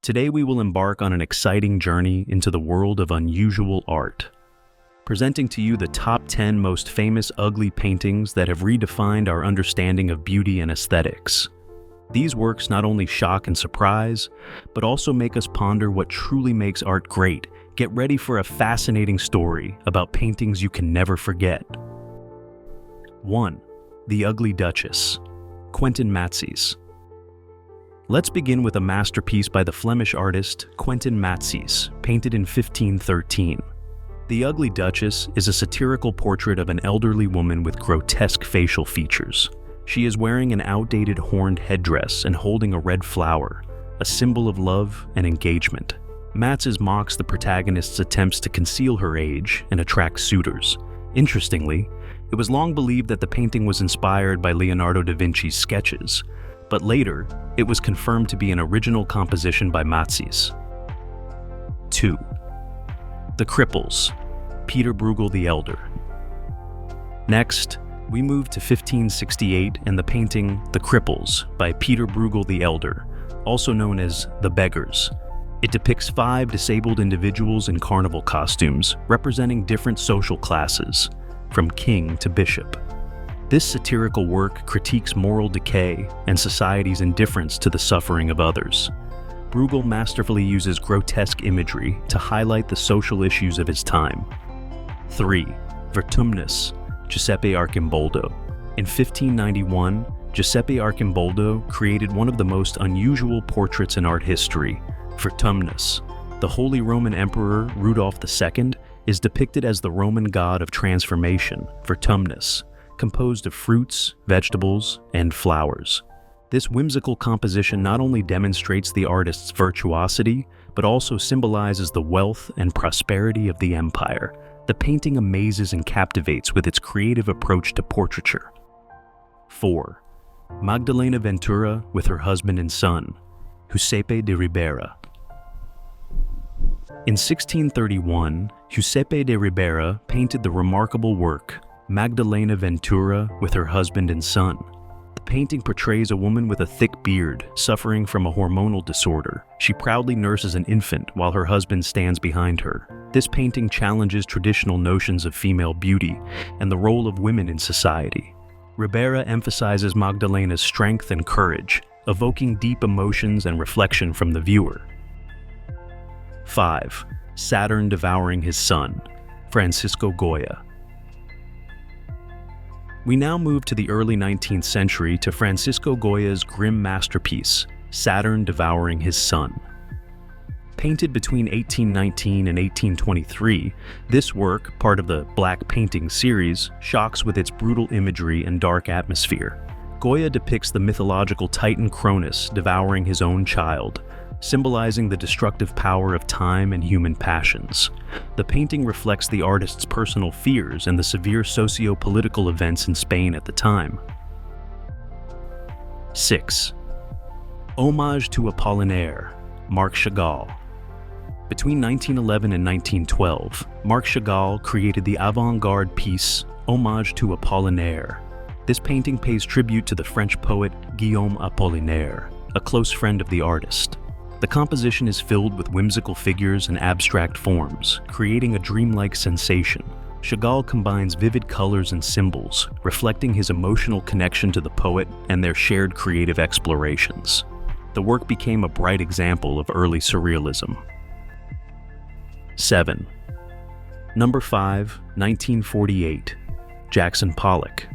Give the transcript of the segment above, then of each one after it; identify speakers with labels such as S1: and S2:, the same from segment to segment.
S1: Today we will embark on an exciting journey into the world of unusual art, presenting to you the top 10 most famous ugly paintings that have redefined our understanding of beauty and aesthetics. These works not only shock and surprise, but also make us ponder what truly makes art great. Get ready for a fascinating story about paintings you can never forget. 1. The Ugly Duchess, Quentin Matsys. Let's begin with a masterpiece by the Flemish artist Quentin Matsys, painted in 1513. The Ugly Duchess is a satirical portrait of an elderly woman with grotesque facial features. She is wearing an outdated horned headdress and holding a red flower, a symbol of love and engagement. Matsys mocks the protagonist's attempts to conceal her age and attract suitors. Interestingly, it was long believed that the painting was inspired by Leonardo da Vinci's sketches, but later, it was confirmed to be an original composition by Matsys. 2. The Cripples, Peter Bruegel the Elder. Next, we move to 1568 and the painting The Cripples by Peter Bruegel the Elder, also known as The Beggars. It depicts 5 disabled individuals in carnival costumes, representing different social classes, from king to bishop. This satirical work critiques moral decay and society's indifference to the suffering of others. Bruegel masterfully uses grotesque imagery to highlight the social issues of his time. 3. Vertumnus, Giuseppe Arcimboldo. In 1591, Giuseppe Arcimboldo created one of the most unusual portraits in art history, Vertumnus. The Holy Roman Emperor Rudolph II is depicted as the Roman god of transformation, Vertumnus, composed of fruits, vegetables, and flowers. This whimsical composition not only demonstrates the artist's virtuosity, but also symbolizes the wealth and prosperity of the empire. The painting amazes and captivates with its creative approach to portraiture. 4. Magdalena Ventura with her husband and son, Giuseppe de Ribera. In 1631, Giuseppe de Ribera painted the remarkable work Magdalena Ventura with her husband and son. The painting portrays a woman with a thick beard suffering from a hormonal disorder. She proudly nurses an infant while her husband stands behind her. This painting challenges traditional notions of female beauty and the role of women in society. Ribera emphasizes Magdalena's strength and courage, evoking deep emotions and reflection from the viewer. 5. Saturn Devouring His Son, Francisco Goya. We now move to the early 19th century to Francisco Goya's grim masterpiece, Saturn Devouring His Son. Painted between 1819 and 1823, this work, part of the Black Painting series, shocks with its brutal imagery and dark atmosphere. Goya depicts the mythological Titan Cronus devouring his own child, symbolizing the destructive power of time and human passions. The painting reflects the artist's personal fears and the severe socio-political events in Spain at the time. 6. Homage to Apollinaire, Marc Chagall. Between 1911 and 1912, Marc Chagall created the avant-garde piece Homage to Apollinaire. This painting pays tribute to the French poet Guillaume Apollinaire, a close friend of the artist. The composition is filled with whimsical figures and abstract forms, creating a dreamlike sensation. Chagall combines vivid colors and symbols, reflecting his emotional connection to the poet and their shared creative explorations. The work became a bright example of early surrealism. 7. Number 5, 1948, Jackson Pollock.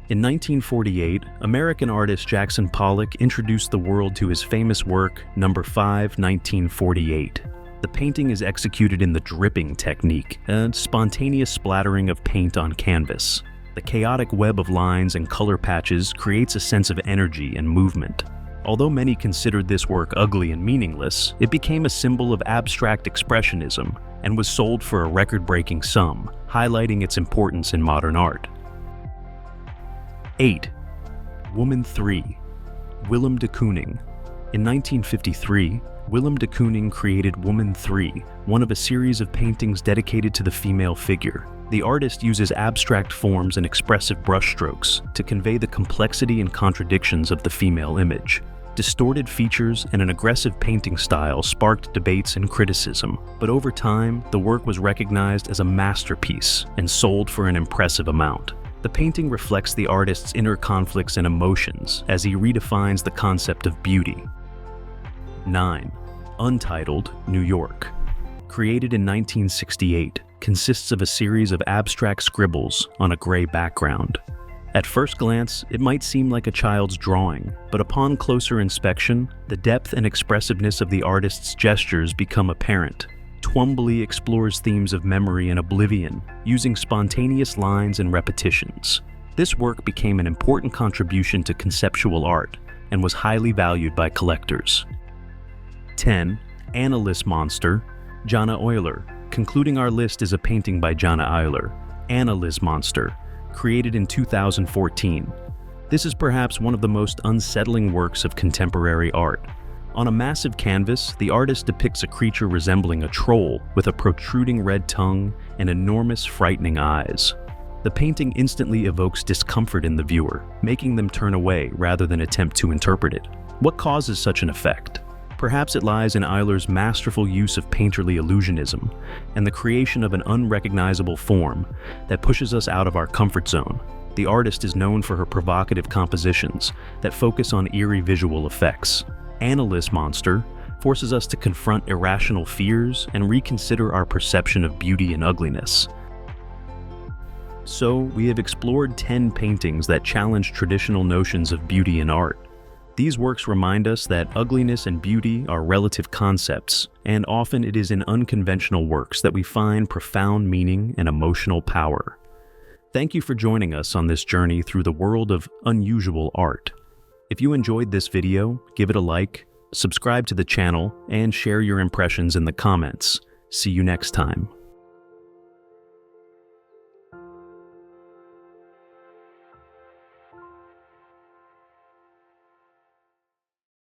S1: In 1948, American artist Jackson Pollock introduced the world to his famous work, Number 5, 1948. The painting is executed in the dripping technique, a spontaneous splattering of paint on canvas. The chaotic web of lines and color patches creates a sense of energy and movement. Although many considered this work ugly and meaningless, it became a symbol of abstract expressionism and was sold for a record-breaking sum, highlighting its importance in modern art. 8. Woman 3, Willem de Kooning. In 1953, Willem de Kooning created Woman 3, one of a series of paintings dedicated to the female figure. The artist uses abstract forms and expressive brushstrokes to convey the complexity and contradictions of the female image. Distorted features and an aggressive painting style sparked debates and criticism, but over time, the work was recognized as a masterpiece and sold for an impressive amount. The painting reflects the artist's inner conflicts and emotions as he redefines the concept of beauty. 9. Untitled, New York. Created in 1968, consists of a series of abstract scribbles on a gray background. At first glance, it might seem like a child's drawing, but upon closer inspection, the depth and expressiveness of the artist's gestures become apparent. Twombly explores themes of memory and oblivion, using spontaneous lines and repetitions. This work became an important contribution to conceptual art and was highly valued by collectors. 10. Annalise Monster, Jana Euler. Concluding our list is a painting by Jana Euler, Annalise Monster, created in 2014. This is perhaps one of the most unsettling works of contemporary art. On a massive canvas, the artist depicts a creature resembling a troll with a protruding red tongue and enormous, frightening eyes. The painting instantly evokes discomfort in the viewer, making them turn away rather than attempt to interpret it. What causes such an effect? Perhaps it lies in Euler's masterful use of painterly illusionism and the creation of an unrecognizable form that pushes us out of our comfort zone. The artist is known for her provocative compositions that focus on eerie visual effects. Annalise Monster forces us to confront irrational fears and reconsider our perception of beauty and ugliness. So, we have explored 10 paintings that challenge traditional notions of beauty in art. These works remind us that ugliness and beauty are relative concepts, and often it is in unconventional works that we find profound meaning and emotional power. Thank you for joining us on this journey through the world of unusual art. If you enjoyed this video, give it a like, subscribe to the channel, and share your impressions in the comments. See you next time.